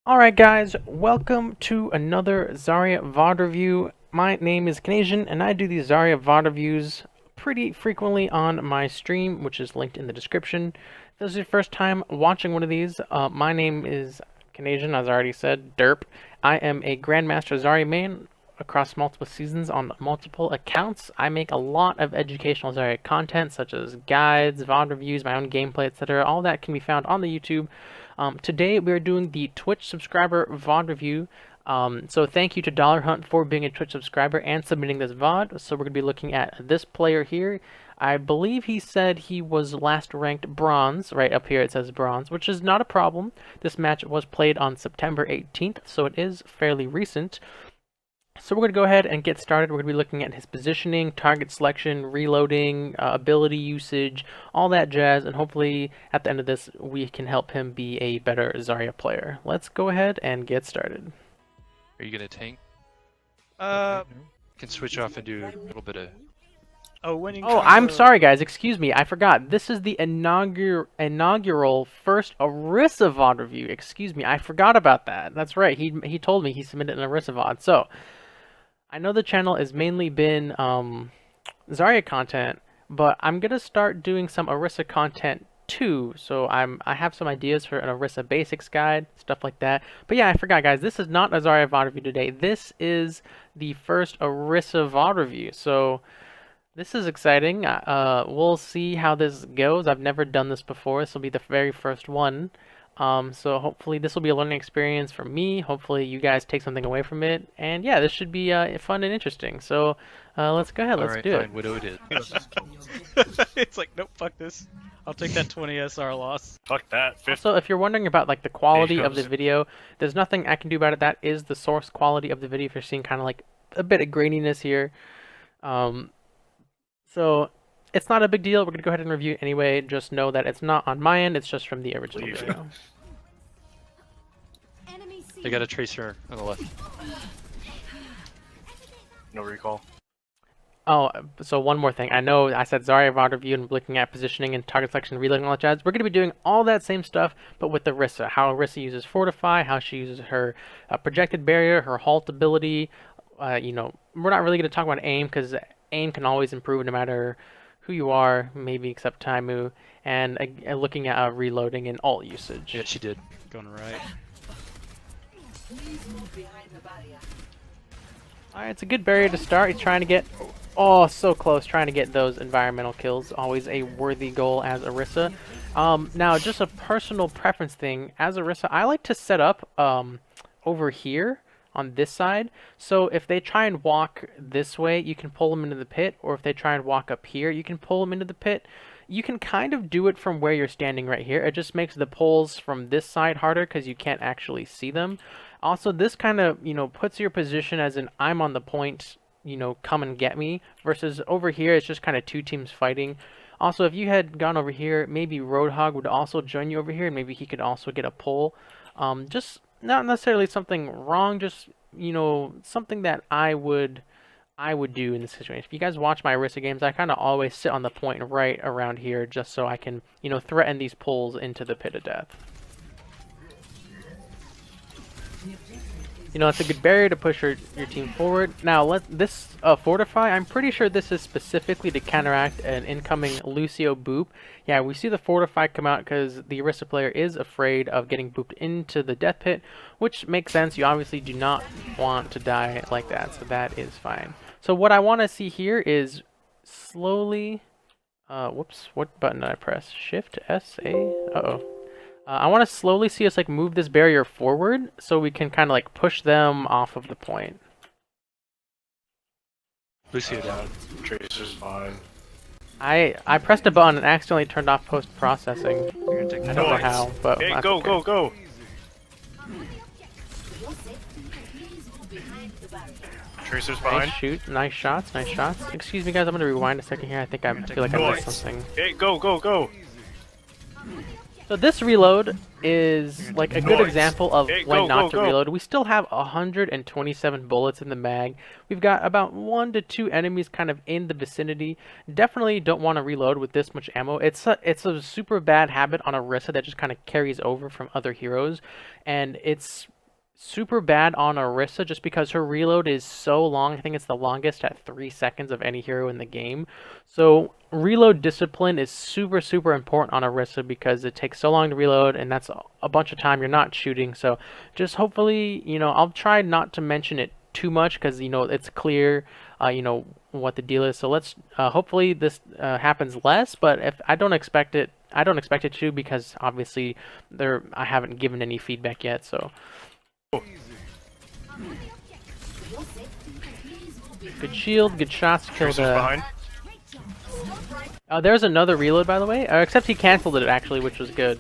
Alright guys, welcome to another Zarya VOD review. My name is Canadian and I do these Zarya VOD reviews pretty frequently on my stream, which is linked in the description. If this is your first time watching one of these, my name is Canadian, as I already said, Derp. I am a Grandmaster Zarya main across multiple seasons on multiple accounts. I make a lot of educational Zarya content such as guides, VOD reviews, my own gameplay, etc. All that can be found on the YouTube. Today we are doing the Twitch subscriber VOD review. So thank you to Dollar Hunt for being a Twitch subscriber and submitting this VOD. So we're going to be looking at this player here. I believe he said he was last ranked bronze. Right up here it says bronze, which is not a problem. This match was played on September 18th, so it is fairly recent. So we're going to go ahead and get started. We're going to be looking at his positioning, target selection, reloading, ability usage, all that jazz, and hopefully at the end of this we can help him be a better Zarya player. Let's go ahead and get started. Are you gonna tank? Can switch off and do a little bit of. Oh, I'm sorry guys, excuse me, I forgot. This is the inaugural first Orisa VOD review. Excuse me, I forgot about that. That's right, he told me he submitted an Orisa VOD. So, I know the channel has mainly been Zarya content, but I'm gonna start doing some Orisa content too. So I have some ideas for an Orisa basics guide, stuff like that. But yeah, I forgot guys, this is not a Zarya VOD review today. This is the first Orisa VOD review. So this is exciting. We'll see how this goes. I've never done this before. This will be the very first one. So hopefully this will be a learning experience for me. Hopefully you guys take something away from it. And yeah, this should be fun and interesting. So let's go ahead. Let's do it. Widow it is. It's like, nope, fuck this. I'll take that 20 SR loss. Fuck that. Also, if you're wondering about like the quality of the video, there's nothing I can do about it. That is the source quality of the video. If you're seeing kind of like a bit of graininess here. So it's not a big deal. We're going to go ahead and review it anyway. Just know that it's not on my end. It's just from the original video. They got a tracer on the left. No recall. Oh, so one more thing. I know I said Zarya VOD review and looking at positioning and target selection, reloading, all that jazz. We're going to be doing all that same stuff, but with Orisa. How Orisa uses Fortify, how she uses her projected barrier, her halt ability. You know, we're not really going to talk about aim because aim can always improve no matter who you are, maybe except Taimu, and looking at reloading and ult usage. Yeah, she did. Going right. Alright, it's a good barrier to start. He's trying to get, oh, so close, trying to get those environmental kills. Always a worthy goal as Orisa. Now, just a personal preference thing, as Orisa, I like to set up over here on this side. So if they try and walk this way, you can pull them into the pit, or if they try and walk up here, you can pull them into the pit. You can kind of do it from where you're standing right here. It just makes the pulls from this side harder because you can't actually see them. Also, this kind of, you know, puts your position as in I'm on the point, you know, come and get me, versus over here it's just kind of two teams fighting. Also, if you had gone over here, maybe Roadhog would also join you over here, and maybe he could also get a pull. Just not necessarily something wrong, just, you know, something that I would do in this situation. If you guys watch my Orisa games, I kind of always sit on the point right around here just so I can, you know, threaten these pulls into the pit of death. You know, it's a good barrier to push your team forward. Now, this Fortify, I'm pretty sure this is specifically to counteract an incoming Lucio boop. Yeah, we see the Fortify come out because the Orisa player is afraid of getting booped into the death pit, which makes sense. You obviously do not want to die like that, so that is fine. So what I want to see here is slowly... whoops, what button did I press? Shift, S, A? Uh-oh. I want to slowly see us like move this barrier forward so we can kind of like push them off of the point. Lucio down. Tracer's fine. I pressed a button and accidentally turned off post-processing. You're gonna take I don't know how, but Hey, that's go, okay. go, go! Tracer's fine. Nice shoot, nice shots, nice shots. Excuse me guys, I'm gonna rewind a second here. I think I feel like I missed something. Hey, go, go, go! So this reload is like a good example of Hey, when go, not go, to go. reload. We still have 127 bullets in the mag. We've got about 1 to 2 enemies kind of in the vicinity. Definitely don't want to reload with this much ammo. It's a super bad habit on Orisa that just kind of carries over from other heroes, and it's super bad on Orisa just because her reload is so long. I think it's the longest at 3 seconds of any hero in the game. So reload discipline is super, super important on Orisa because it takes so long to reload, and that's a bunch of time you're not shooting. So just hopefully, I'll try not to mention it too much because, it's clear, what the deal is. So let's hopefully this happens less, but if I don't expect it, to because obviously I haven't given any feedback yet. So good shield, good shots to kill Tracer's the. behind. There's another reload, by the way. Except he canceled it actually, which was good.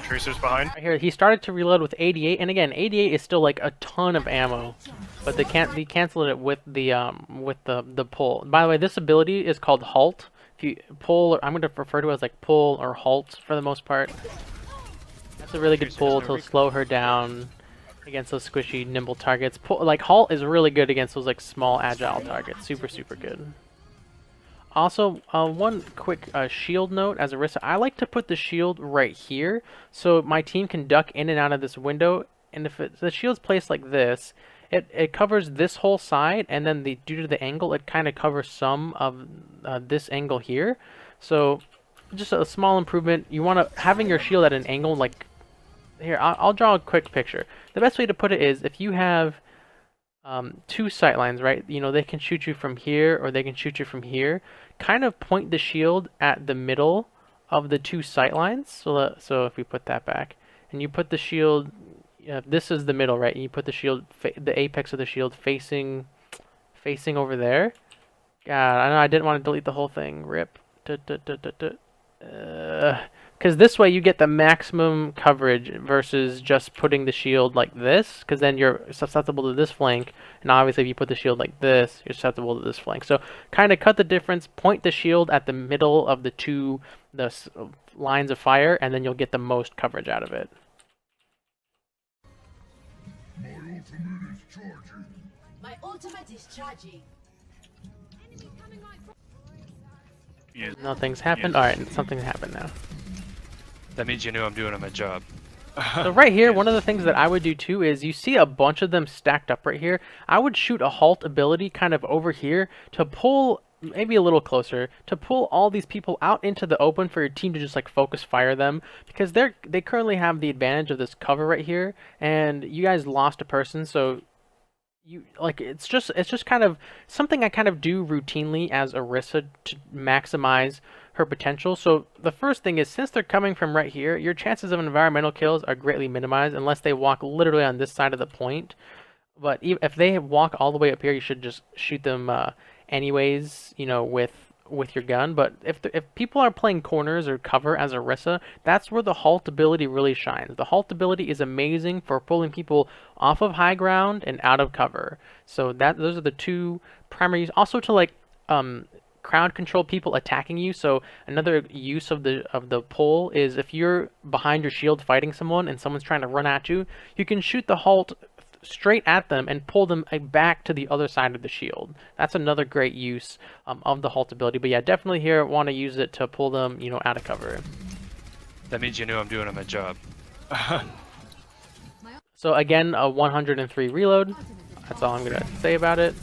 Tracer's behind. Right here, he started to reload with 88, and again, 88 is still like a ton of ammo, but they canceled it with the pull. By the way, this ability is called halt. If you pull, I'm going to refer to it as like pull or halt for the most part. That's a really good pull to slow her down against those squishy, nimble targets. Like halt is really good against those like small, agile targets. Super, super good. Also, one quick shield note as Orisa, I like to put the shield right here so my team can duck in and out of this window. And if the shield's placed like this, it covers this whole side, and then due to the angle, it kind of covers some of this angle here. So just a small improvement. You want to having your shield at an angle like here. I'll draw a quick picture. The best way to put it is if you have two sight lines, right? They can shoot you from here or they can shoot you from here. Kind of point the shield at the middle of the two sight lines. So if we put that back and you put the shield, this is the middle, right? And you put the shield, the apex of the shield facing over there. God, I know I didn't want to delete the whole thing. Rip. Because this way you get the maximum coverage versus just putting the shield like this, because then you're susceptible to this flank, and obviously if you put the shield like this, you're susceptible to this flank. So kind of cut the difference, point the shield at the middle of the lines of fire, and then you'll get the most coverage out of it. My ultimate is charging. Yeah. Nothing's happened. Alright, something's happened now. That means you knew I'm doing my job. So right here, one of the things that I would do too is you see a bunch of them stacked up right here. I would shoot a halt ability kind of over here to pull, maybe a little closer, to pull all these people out into the open for your team to just like focus fire them, because they currently have the advantage of this cover right here, and you guys lost a person, so it's just kind of something I kind of do routinely as Orisa to maximize her potential. So the first thing is, since they're coming from right here, your chances of environmental kills are greatly minimized unless they walk literally on this side of the point. But if they walk all the way up here, you should just shoot them anyways, with your gun. But if people are playing corners or cover as Orisa, that's where the halt ability really shines. The halt ability is amazing for pulling people off of high ground and out of cover. So those are the two primary use. Also to like crowd control people attacking you. So another use of the pull is if you're behind your shield fighting someone and someone's trying to run at you, you can shoot the halt straight at them and pull them back to the other side of the shield. That's another great use of the halt ability. But yeah, definitely here want to use it to pull them, out of cover. That means you knew I'm doing my job. So again, a 103 reload. That's all I'm gonna say about it.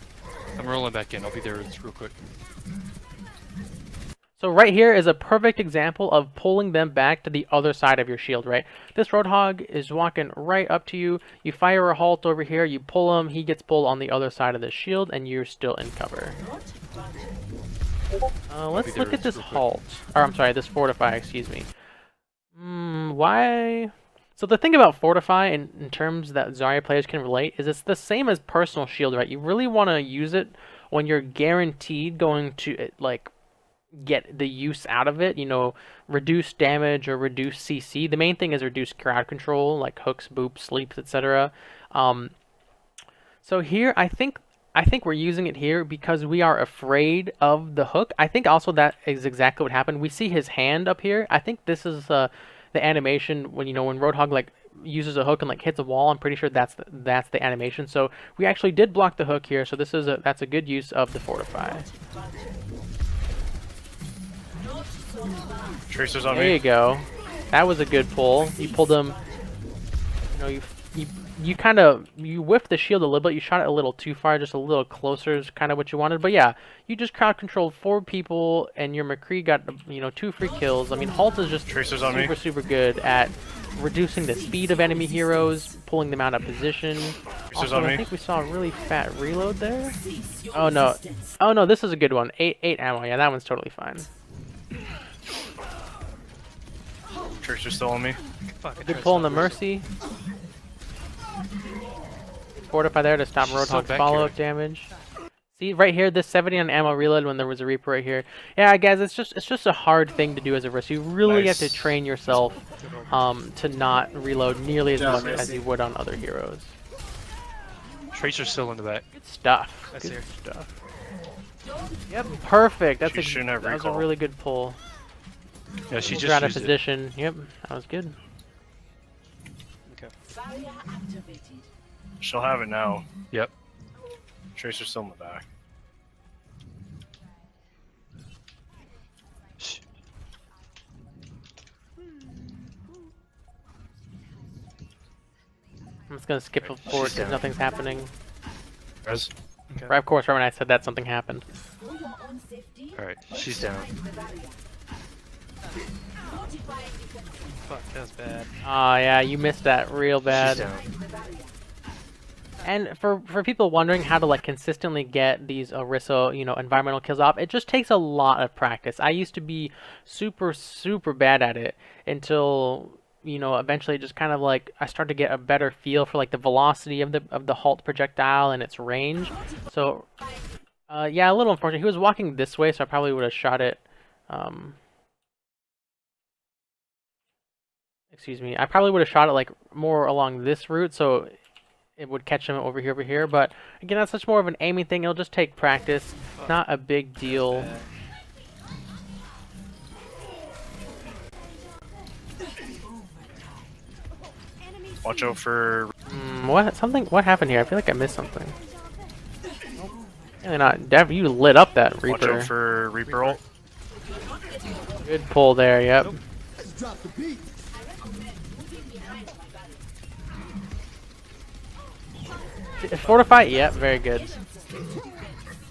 I'm rolling back in. I'll be there real quick. So right here is a perfect example of pulling them back to the other side of your shield, right? This Roadhog is walking right up to you. You fire a halt over here, you pull him, he gets pulled on the other side of the shield, and you're still in cover. Let's look at this halt. Or I'm sorry, this fortify, excuse me. Why? So the thing about fortify in terms that Zarya players can relate is it's the same as personal shield, right? You really want to use it when you're guaranteed going to get the use out of it, reduce damage or reduce CC. The main thing is reduce crowd control, like hooks, boops, sleeps, etc. So here, I think we're using it here because we are afraid of the hook. I think also that is exactly what happened. We see his hand up here. I think this is the animation when when Roadhog like uses a hook and like hits a wall. I'm pretty sure that's the animation. So we actually did block the hook here. So that's a good use of the fortify. Tracer's on me. There you go. That was a good pull. You pulled him. You you whiffed the shield a little bit. You shot it a little too far, just a little closer is kind of what you wanted. But yeah, you just crowd controlled 4 people, and your McCree got 2 free kills. I mean, Halt is just Tracers on me. super good at reducing the speed of enemy heroes, pulling them out of position. Also, on I me. think we saw a really fat reload there. Oh no, this is a good one. 8 ammo. Yeah, that one's totally fine. Tracer's still on me. Fuck, I Good tried pull on the stopping. Mercy. Fortify there to stop She's still Roadhog's back follow-up here. damage. See right here, this 70 on ammo reload when there was a Reaper right here. Yeah, guys, it's just a hard thing to do as a Orisa. You really Nice. have to train yourself to not reload nearly as much as you would on other heroes. Tracer's still in the back. Good stuff. That's Good here. stuff. Yep, perfect. That's She shouldn't have that was a recall. really good pull. Yeah, she Moved just her out of used it. position. Yep, that was good. Barrier activated. She'll have it now. Yep. Tracer's still in the back. Shh. I'm just gonna skip forward because nothing's happening. Res. Right, of course, right when I said that, something happened. For your own safety, Alright, she's down. the barrier. Fortifying defenses. Fuck, that was bad. Oh yeah, you missed that real She's bad. down. The barrier. And for people wondering how to like consistently get these Orisa, environmental kills off, it just takes a lot of practice. I used to be super bad at it until eventually just kind of like I started to get a better feel for like the velocity of the Halt projectile and its range. So yeah, a little unfortunate. He was walking this way, so I probably would have shot it. Excuse me. I probably would have shot it like more along this route, so it would catch him over here. But again, that's such more of an aiming thing. It'll just take practice. Not a big deal. Bad. Watch out for. What happened here? I feel like I missed something. Really not. Dev, you lit up that Watch Reaper. out for Reaper ult. Good pull there. Yep. Fortify. Yep. Very good.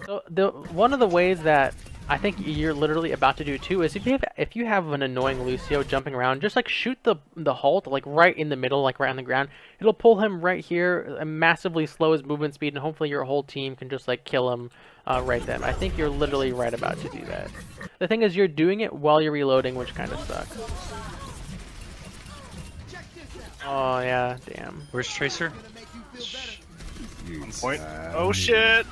So one of the ways that I think you're literally about to do too is if you have an annoying Lucio jumping around, just like shoot the Halt like right in the middle, like right on the ground. It'll pull him right here and massively slow his movement speed, and hopefully your whole team can just like kill him right then. I think you're literally right about to do that. The thing is, you're doing it while you're reloading, which kind of sucks. Oh yeah, damn. Where's Tracer? On point. Oh shit!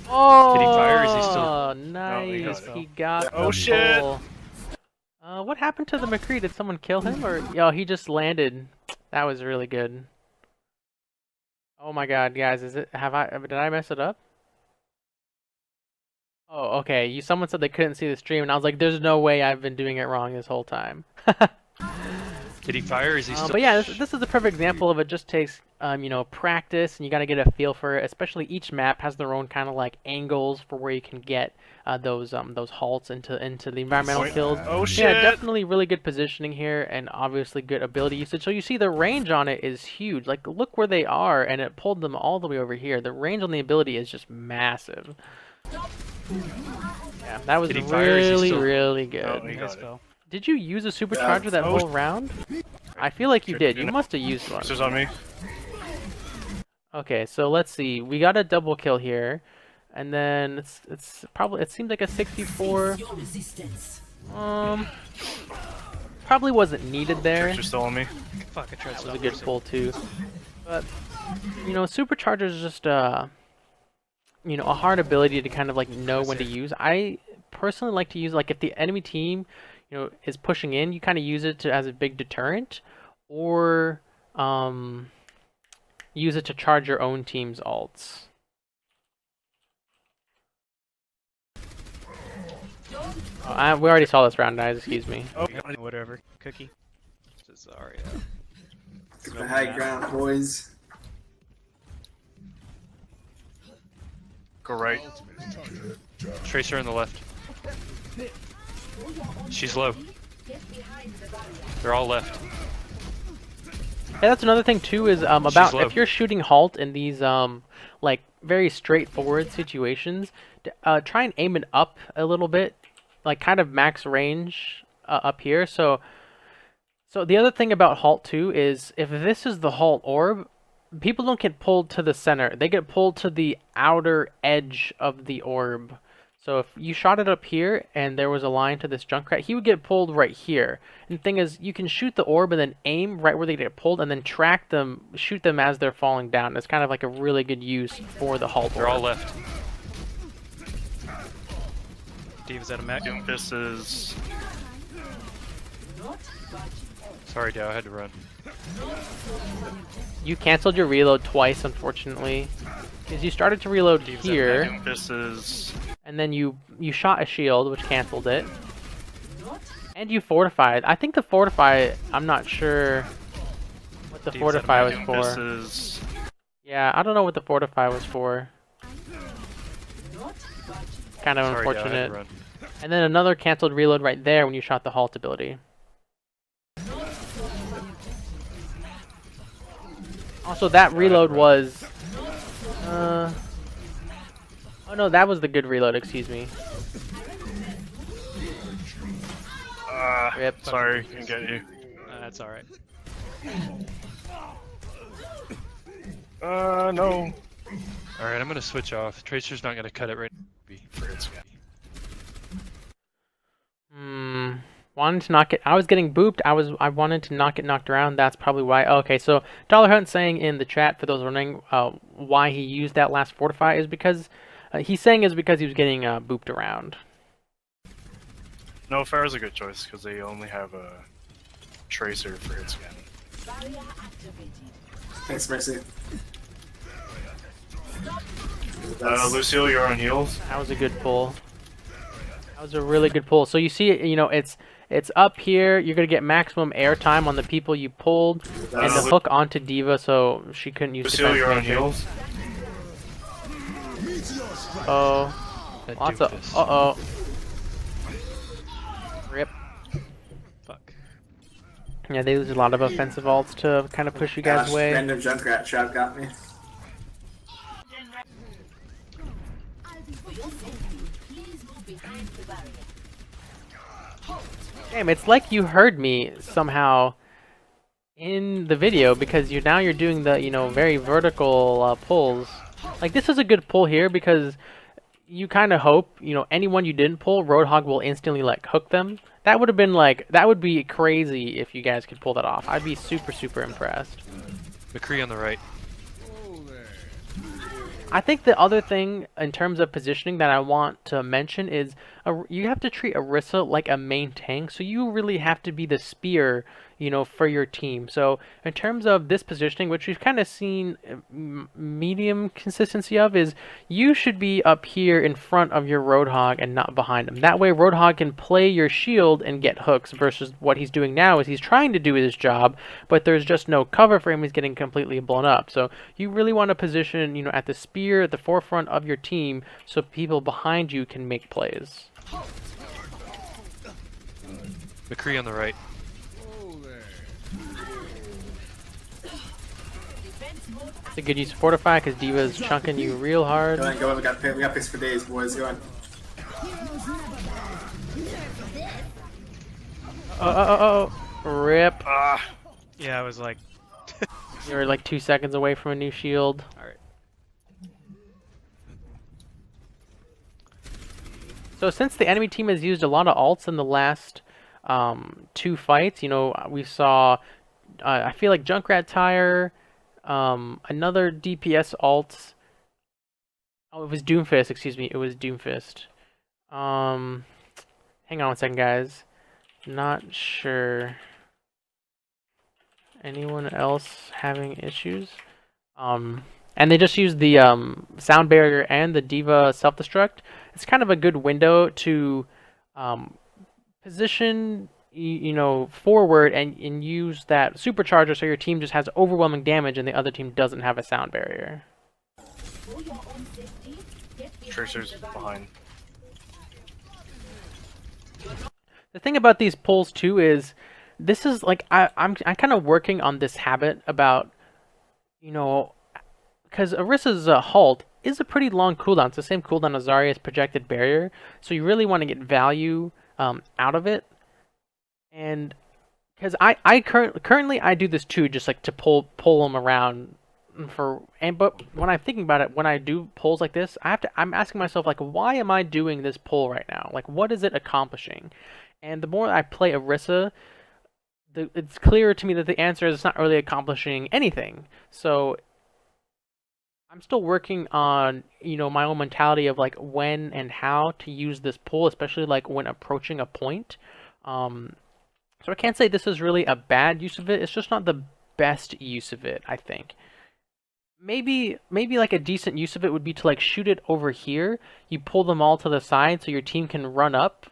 Oh, Did he fire? Is he still- nice. No, He got Oh, the shit. pull. What happened to the McCree? Did someone kill him, or yo? He just landed. That was really good. Oh my God, guys, did I mess it up? Oh, okay. Someone said they couldn't see the stream, and I was like, "There's no way I've been doing it wrong this whole time." Did he fire? Is he still? But yeah, this is a perfect example of it. Just takes practice, and you got to get a feel for it. Especially each map has their own kind of like angles for where you can get those halts into the environmental Point. kills. Oh Yeah, shit! definitely really good positioning here, and obviously good ability usage. So you see the range on it is huge. Like look where they are, and it pulled them all the way over here. The range on the ability is just massive. Yeah, that was Did he fire? Is he really still- really good. Oh, he Nice got it. spell. Did you use a supercharger that Oh, whole round? I feel like you Should did. do You that. must have used one. Tracer's on me. Okay, so let's see. We got a double kill here, and then it seems like a 64. Your resistance. Probably wasn't needed there. Tracer's still on me. Fuck, I tried That was a stopping. good pull too. But superchargers is just a hard ability to kind of like know when to use. I personally like to use like if the enemy team is pushing in, you kind of use it as a big deterrent, or use it to charge your own team's ults. We already saw this round, guys. Excuse me. Oh, Whatever. Cookie. Sorry. The high ground, boys. go right. Tracer on the left. She's low. They're all left. Yeah, that's another thing too is She's about low. if you're shooting halt in these like very straightforward situations, try and aim it up a little bit, like kind of max range up here. So the other thing about halt too is if this is the halt orb, people don't get pulled to the center. They get pulled to the outer edge of the orb. So if you shot it up here and there was a line to this Junkrat, he would get pulled right here. And the thing is, you can shoot the orb and then aim right where they get pulled and then track them, shoot them as they're falling down. It's kind of like a really good use for the halt They're all orb. left. Diva's at a mech. This is Sorry, Dow, I had to run. You canceled your reload twice, unfortunately. Because you started to reload here, this is and then you shot a shield, which canceled it. And you fortified. I think the fortify, I'm not sure what the Demon's fortify was at this for. is Yeah, I don't know what the fortify was for. Kind of Sorry, Dow, I had unfortunate. to run. And then another canceled reload right there when you shot the halt ability. Also, that reload was... oh no, that was the good reload, excuse me. Rip. sorry, can get you. That's alright. No. Alright, I'm gonna switch off. Tracer's not gonna cut it right Wanted to knock it. I was getting booped. I wanted to not get knocked around. That's probably why. Okay, so Dollar Hunt saying in the chat, for those wondering why he used that last fortify, is because he's saying is because he was getting booped around. No, Pharah's a good choice because they only have a tracer for hit scan. Barrier activated. Thanks, Mercy. Lucille, you're on heals. That was a good pull. That was a really good pull. So you see, you know, it's up here. You're gonna get maximum airtime on the people you pulled, and the hook onto Diva, so she couldn't use Lucille, you're on defense heals. Oh, That lots of. doofus. Uh oh. Rip. Fuck. Yeah, they use a lot of offensive ults to kind of push you guys Gosh, away. random Junkrat trap got me. For your safety, please move behind the barrier. Damn, it's like you heard me somehow in the video because you're doing the, you know, very vertical pulls. Like, this is a good pull here because you kind of hope, you know, anyone you didn't pull, Roadhog will instantly, like, hook them. That would have been, like, that would be crazy if you guys could pull that off. I'd be super, super impressed. McCree on the right. I think the other thing in terms of positioning that I want to mention is you have to treat Orisa like a main tank, so you really have to be the spear, you know, for your team. So in terms of this positioning, which we've kind of seen medium consistency of, is you should be up here in front of your Roadhog and not behind him. That way Roadhog can play your shield and get hooks versus what he's doing now is he's trying to do his job, but there's just no cover for him. He's getting completely blown up. So you really want to position, you know, at the spear at the forefront of your team so people behind you can make plays. McCree on the right. It's a good use of Fortify because Diva's chunking you real hard. Go on, we got picks for days, boys. Go on. Rip. Yeah, I was like, You're like 2 seconds away from a new shield. alright. So since the enemy team has used a lot of ults in the last 2 fights, you know, we saw, I feel like Junkrat Tire, another DPS ult. Oh, it was Doomfist, excuse me, it was Doomfist. Hang on one second, guys. Not sure. Anyone else having issues? And they just used the sound barrier and the Diva self-destruct. It's kind of a good window to position, you know, forward and use that supercharger so your team just has overwhelming damage and the other team doesn't have a sound barrier. For your own safety, get behind Tracer's the barrier. behind. The thing about these pulls too is this is like I'm kind of working on this habit about, you know, because Orisa's halt is a pretty long cooldown. It's the same cooldown as Zarya's projected barrier, so you really want to get value out of it. And because currently I do this too, just like to pull them around but when I'm thinking about it, when I do pulls like this, I'm asking myself like, why am I doing this pull right now? Like, what is it accomplishing? And the more I play Orisa, it's clearer to me that the answer is it's not really accomplishing anything. So I'm still working on, my own mentality of like when and how to use this pull, especially like when approaching a point. So I can't say this is really a bad use of it. It's just not the best use of it, I think. Maybe like a decent use of it would be to like shoot it over here. You pull them all to the side so your team can run up.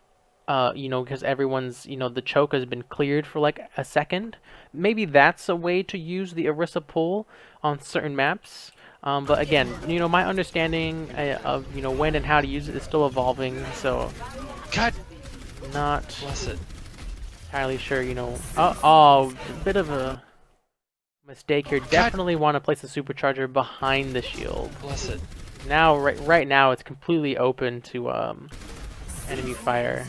Because everyone's, the choke has been cleared for like a second. Maybe that's a way to use the Orisa pull on certain maps. But again, my understanding of, when and how to use it is still evolving. So, God, not bless it. entirely sure, a bit of a mistake here. Definitely want to place the supercharger behind the shield. Bless it. Now, right now, it's completely open to enemy fire.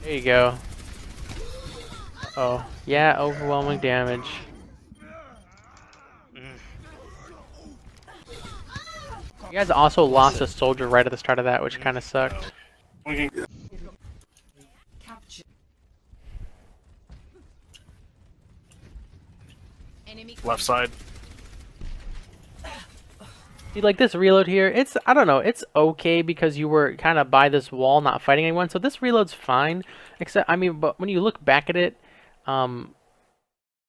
There you go. Uh-oh. Yeah, overwhelming damage. You guys also lost a soldier right at the start of that, which kind of sucked. Left side. See, like this reload here, I don't know, it's okay because you were kind of by this wall not fighting anyone, so this reload's fine. Except, but when you look back at it,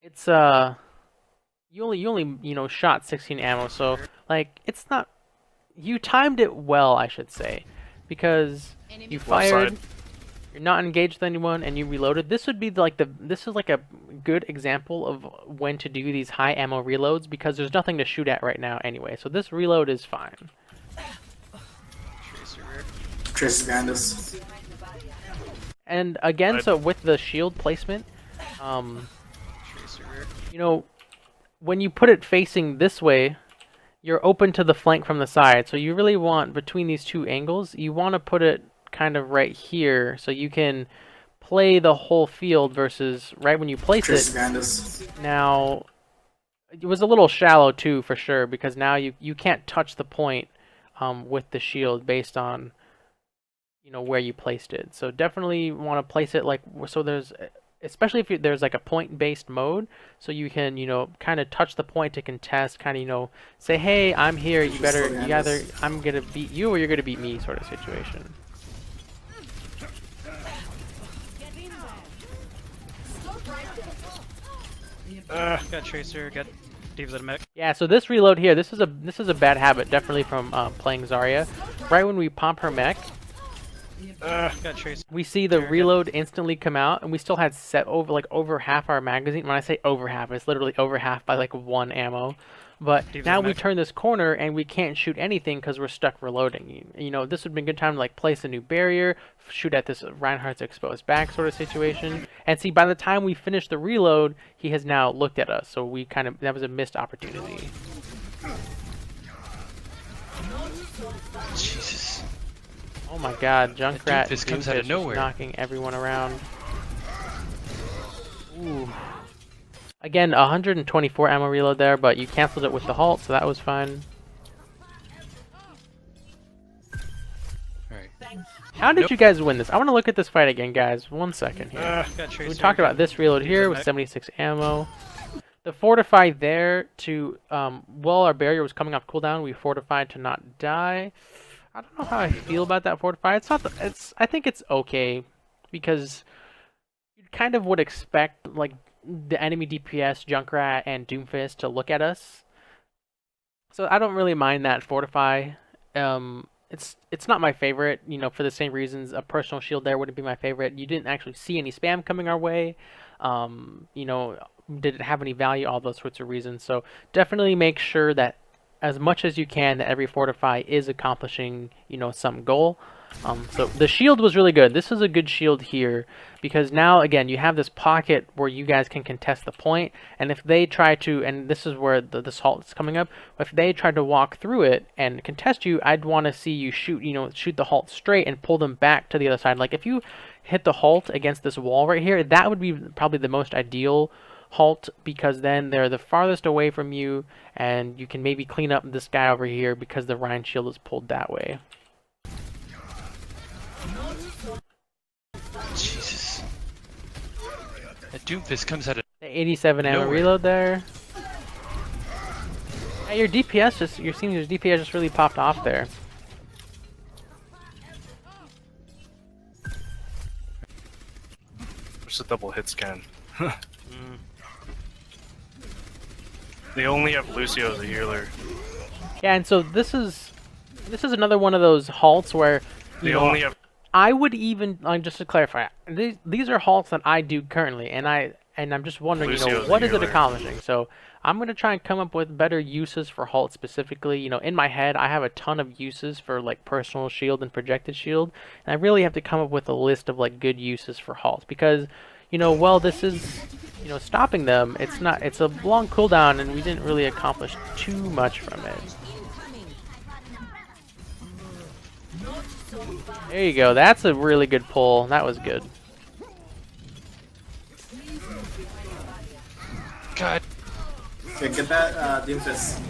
it's, you only, shot 16 ammo, so, like, it's not, you timed it well, I should say, because you fired, you're not engaged with anyone, and you reloaded. This would be this is like a good example of when to do these high ammo reloads because there's nothing to shoot at right now anyway. So this reload is fine. Tracer's behind us. And again, so with the shield placement, when you put it facing this way, you're open to the flank from the side. So you really want, between these two angles, you want to put it kind of right here so you can play the whole field versus right when you place it. Now, it was a little shallow too for sure because now you can't touch the point with the shield based on where you placed it. So definitely want to place it like so there's, especially if there's like a point-based mode, so you can kind of touch the point to contest, kind of say, hey, I'm here, you either I'm gonna beat you or you're gonna beat me sort of situation. Got Tracer, got Dave's at a mech. Yeah, so this reload here, this is a bad habit, definitely from playing Zarya. Right when we pump her mech, Got Tracer. we see the reload instantly come out, and we still had over half our magazine. When I say over half, it's literally over half by like 1 ammo. But now we turn this corner and we can't shoot anything because we're stuck reloading. This would be a good time to like place a new barrier, shoot at this Reinhardt's exposed back sort of situation. And see, by the time we finish the reload, he has now looked at us. So that was a missed opportunity. Jesus. Oh my God, Junkrat Doomfist comes out of nowhere, knocking everyone around. Ooh. Again, 124 ammo reload there, but you canceled it with the halt, so that was fine. Alright. How did you guys win this? I want to look at this fight again, guys. 1 second here. Got Tracer. We talked about this reload here with 76 ammo. The fortify there to, while our barrier was coming off cooldown, we fortified to not die. I don't know how I feel about that fortify. I think it's okay, because you kind of would expect, like, the enemy DPS, Junkrat, and Doomfist to look at us. So I don't really mind that fortify. It's not my favorite, for the same reasons. A personal shield there wouldn't be my favorite. You didn't actually see any spam coming our way. Did it have any value? All those sorts of reasons. So definitely make sure that as much as you can, that every fortify is accomplishing, some goal. So the shield was really good. This is a good shield here because now again you have this pocket where you guys can contest the point, and if they try to, and this is where the halt is coming up, if they try to walk through it and contest you, I'd want to see you shoot, shoot the halt straight and pull them back to the other side. Like if you hit the halt against this wall right here, that would be probably the most ideal halt, because then they're the farthest away from you and you can maybe clean up this guy over here because the Rhine shield is pulled that way. Jesus. That Doomfist comes out of The 87 ammo nowhere. reload there. Yeah, your DPS just, your senior's DPS just really popped off there. There's a double hit scan. They only have Lucio as a healer. Yeah, and so this is another one of those halts where They only have. I would even, just to clarify, these are halts that I do currently, and I'm just wondering, Lucio's what a is it healer. accomplishing? So I'm gonna try and come up with better uses for halt specifically. In my head, I have a ton of uses for like personal shield and projected shield, and I really have to come up with a list of like good uses for halts because, well, this is, stopping them. It's a long cooldown, and we didn't really accomplish too much from it. There you go. That's a really good pull. That was good. God. Okay, get that Doomfist.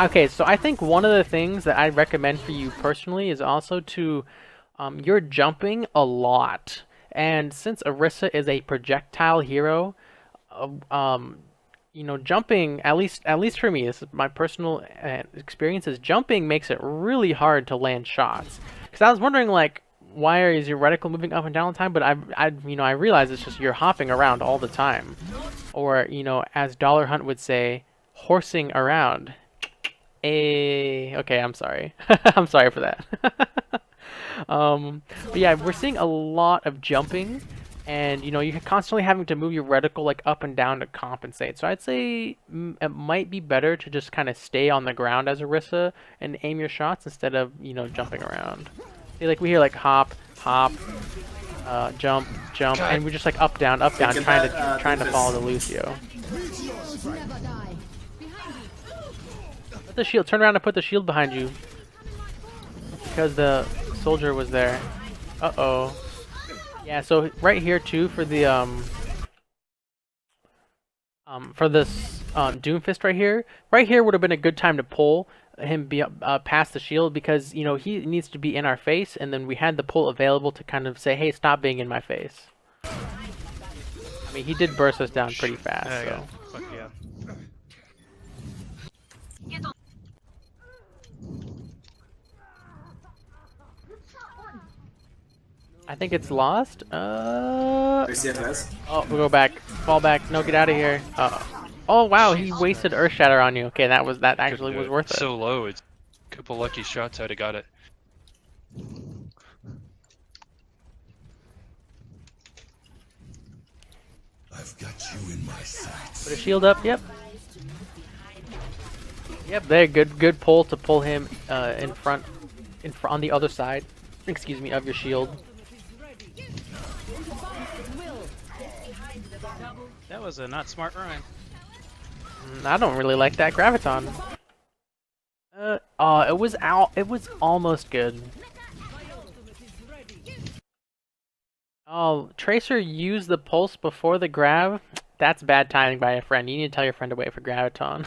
Okay, so I think one of the things that I recommend for you personally is also to, you're jumping a lot, and since Orisa is a projectile hero, jumping, at least for me, this is my personal experience, is jumping makes it really hard to land shots. Because I was wondering, like, why is your reticle moving up and down all the time? But I realize it's just you're hopping around all the time, or as Dollar Hunt would say, horsing around. Okay, I'm sorry. I'm sorry for that. But yeah, we're seeing a lot of jumping, and you're constantly having to move your reticle like up and down to compensate. So I'd say it might be better to just kind of stay on the ground as Orisa and aim your shots instead of jumping around. See, like we hear like hop, hop, jump, jump, God. and we're just like up down, Get trying that, to Doomfist. follow the Lucio. Never die. Put the shield. Turn around and put the shield behind you because the soldier was there. Uh-oh. Yeah, so right here too for the for this Doomfist right here would have been a good time to pull him past the shield, because he needs to be in our face, and then we had the pull available to kind of say, hey, stop being in my face. I mean, he did burst us down pretty fast. Yeah, So. yeah. Fuck yeah. I think it's lost. CFS. Oh, we'll go back. Fall back. No, get out of here. Oh wow, he wasted Earth Shatter on you. Okay, that actually was worth it. So low, it's a couple lucky shots I'd have got it. I've got you in my sights. Put a shield up. Yep. Yep. There. Good pull to pull him in front, on the other side. Excuse me, of your shield. That was a not smart run. I don't really like that graviton. Oh, it was out. It was almost good. Oh, Tracer used the pulse before the grab. That's bad timing by a friend. You need to tell your friend to wait for graviton.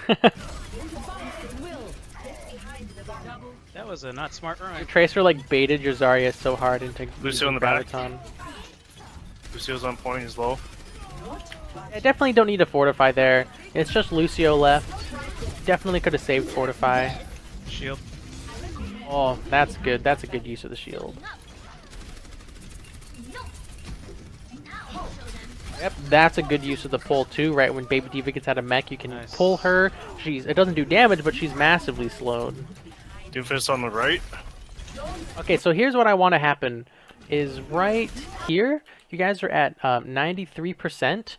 That was a not smart run. Tracer like baited your Zarya so hard into Lucio in using the back. graviton. Lucio's on point, he's low. I definitely don't need to fortify there. It's just Lucio left. Definitely could have saved fortify. Shield. Oh, that's good. That's a good use of the shield. Yep, that's a good use of the pull too. Right when Baby Diva gets out of mech, you can Nice. pull her. It doesn't do damage, but she's massively slowed. Doomfist on the right. Okay, so here's what I want to happen. Is right here. You guys are at 93%.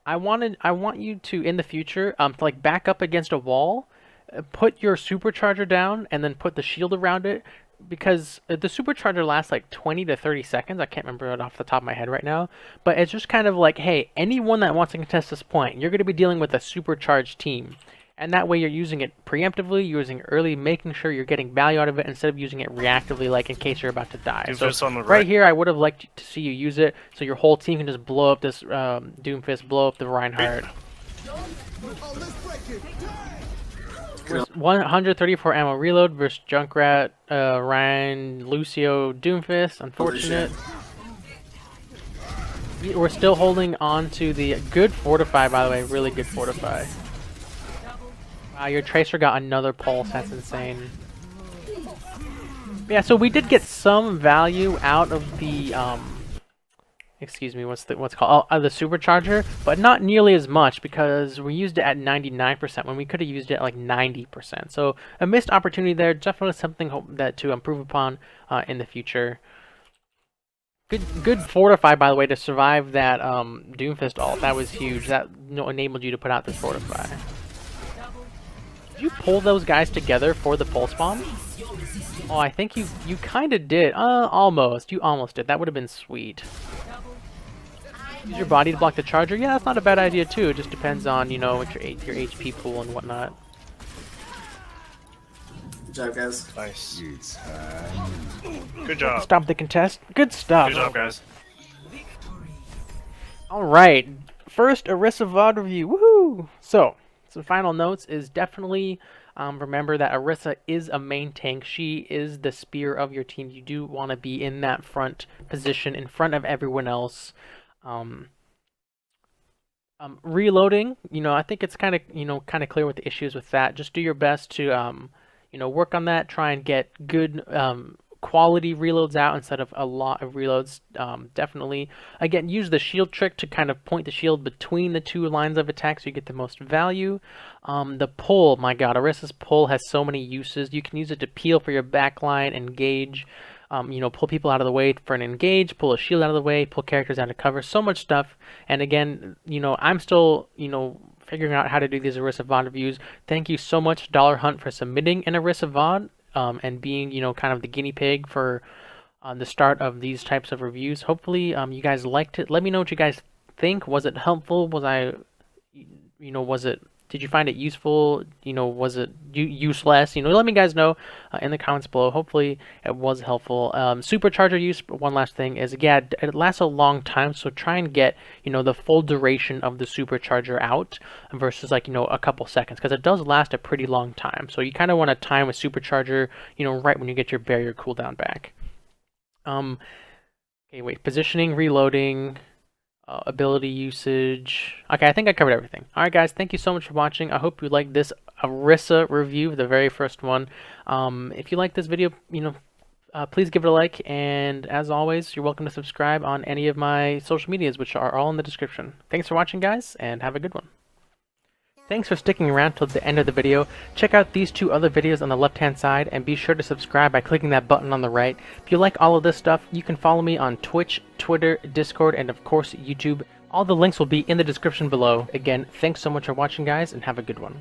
I want you to, in the future, to like back up against a wall, put your supercharger down, and then put the shield around it. because the supercharger lasts like 20 to 30 seconds. I can't remember it off the top of my head right now, but it's just kind of like, hey, anyone that wants to contest this point, you're going to be dealing with a supercharged team. And that way you're using it preemptively, using it early, making sure you're getting value out of it instead of using it reactively, like in case you're about to die. Doomfist on the right here, I would have liked to see you use it, so your whole team can just blow up this Doomfist, blow up the Reinhardt. 134 ammo reload versus Junkrat, Ryan, Lucio, Doomfist. Unfortunate. We're still holding on to the good Fortify, by the way. Really good Fortify. Wow, your Tracer got another pulse. That's insane. Yeah, so we did get some value out of the excuse me, what's called the supercharger, but not nearly as much because we used it at 99% when we could have used it at like 90%. So a missed opportunity there. Definitely something that to improve upon in the future. Good Fortify, by the way, to survive that Doomfist ult. That was huge. That enabled you to put out this Fortify. Did you pull those guys together for the pulse bomb? Oh, I think you kind of did. Almost. You almost did. That would have been sweet. Use your body to block the charger. Yeah, that's not a bad idea too. It just depends on, you know, what your HP pool and whatnot. Good job, guys. Nice. Good job. Stop the contest. Good stuff. Good job, guys. All right. First Orisa VOD review. Woohoo! So, some final notes is definitely remember that Orisa is a main tank. She is the spear of your team. You do want to be in that front position in front of everyone else. Reloading, you know, I think it's kind of clear what the issues with that. Just do your best to work on that. Try and get good quality reloads out instead of a lot of reloads. Definitely, again, use the shield trick to kind of point the shield between the two lines of attack so you get the most value. The pull, my god, Orisa's pull has so many uses. You can use it to peel for your backline, engage, pull people out of the way for an engage, pull a shield out of the way, pull characters out of cover, so much stuff. And again, I'm still, figuring out how to do these Orisa VOD reviews. Thank you so much, Dollar Hunt, for submitting an Orisa VOD and being, kind of the guinea pig for the start of these types of reviews. Hopefully, you guys liked it. Let me know what you guys think. Was it helpful? Was I, did you find it useful? Was it useless? Let me guys know in the comments below. Hopefully it was helpful. Supercharger use, one last thing is, yeah, it lasts a long time, so try and get, the full duration of the supercharger out versus like, a couple seconds, because it does last a pretty long time. So you kind of want to time a supercharger, right when you get your barrier cooldown back. Okay, wait, positioning, reloading, ability usage. Okay, I think I covered everything. Alright guys, thank you so much for watching. I hope you liked this Orisa review, the very first one. If you like this video, please give it a like, and as always, you're welcome to subscribe on any of my social medias, which are all in the description. Thanks for watching guys, and have a good one. Thanks for sticking around till the end of the video. Check out these two other videos on the left hand side, and be sure to subscribe by clicking that button on the right. If you like all of this stuff, you can follow me on Twitch, Twitter, Discord, and of course YouTube. All the links will be in the description below. Again, thanks so much for watching guys, and have a good one.